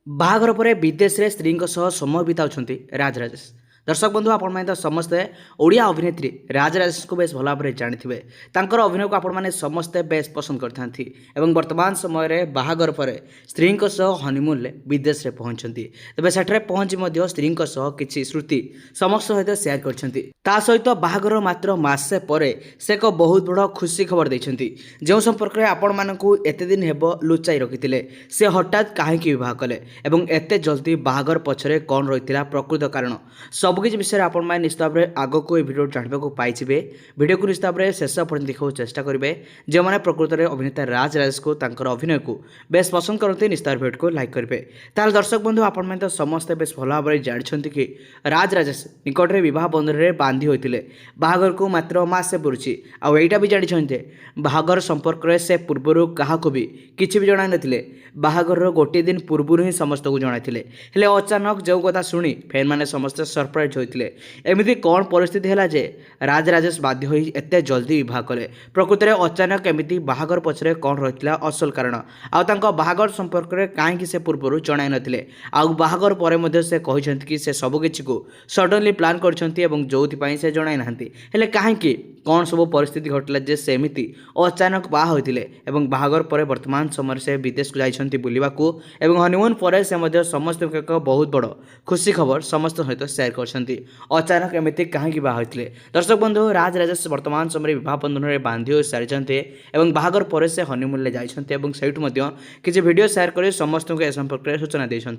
बाहाघर पर विदेश रे स्त्री समय बिताउछंती राज राजेश। दर्शक बंधु आपण तो समस्ते ओडिया अभिनेत्री राज राजेश को बेस भल भाव जानी तांकर अभिनय को आपण मैंने समस्ते बेस पसंद करथांती एवं वर्तमान समय रे बाहाघर पर स्त्री हनीमून ले विदेश रे पहुंचती। तबे सेठरे पहुंची मध्य स्त्री किछि श्रुति समस्त सहित शेयर करछंती। ता सहित बाहाघर मात्र मासे परे से एक बहुत बड़ खुशी खबर देछंती। जो संपर्क रे आपण मानकू एते दिन हेबो लुचाई रखिथिले से हठात काहेकि विवाह कले एवं एते जल्दी बाहाघर पछरे कौन रहिथिला प्रकृत कारण सबकिछ विषय आपण माने निश्चित भाव में आग को भिडियो जानवा को पाइबे। भिडियो को निश्चित भाव में शेष पर्यंत देखा चेष्टा करेंगे। जो मैंने प्रकृत में अभिनेता राज राजेश को तांकर अभिनय को बेस पसंद करते निश्चित भिडियो को लाइक करेंगे। ताल दर्शक बंधु आपण मैंने तो समस्ते बेस भल भाव में जानते कि राज राजेश निकट में बह बंधन में बांधि होते बाहाघर को मात्र मासे पुरुषी आईटा भी जानते बाहाघर संपर्क में से पूर्वर क्या भी किसी भी जन ना बाहाघर गोटे दिन पूर्व ही समस्त को जनाइले हेले अचानक जो कथा शुणी फैन मैंने समस्ते सरप्राइज होते एमती कौन परिस्थिति है जे राज राजेश बाध्य हो एते जल्दी विवाह कले प्रकृत में अचानक एमती बाहाघर पछरे कौन रही असल कारण बाहाघर संपर्क में कहीं से पूर्व जन नथिले बाहाघर पर से कहते कि से सबकि को सडनली प्लां कर जो से जन ना हेले कहीं कौन सब परिस्थिति घटला जे सेमिति अचानक बाहा होते बाहाघर पर वर्तमान समय से विदेश को जाइछंती बुलिबाकू एवं हनीमून पर से समस्त एक बहुत बड़ खुशी खबर समस्त सहित शेयर करछंती। अचानक एमती कहीं बाहा होते दर्शक बंधु राज राजेश वर्तमान समय विवाह बंधन में बांधि हो सारी एवं बाहाघर पर से हनीमून ले जाइछंती एवं सेठु मध्य किछि वीडियो शेयर कर समस्त ए संपर्क में सूचना देछंती।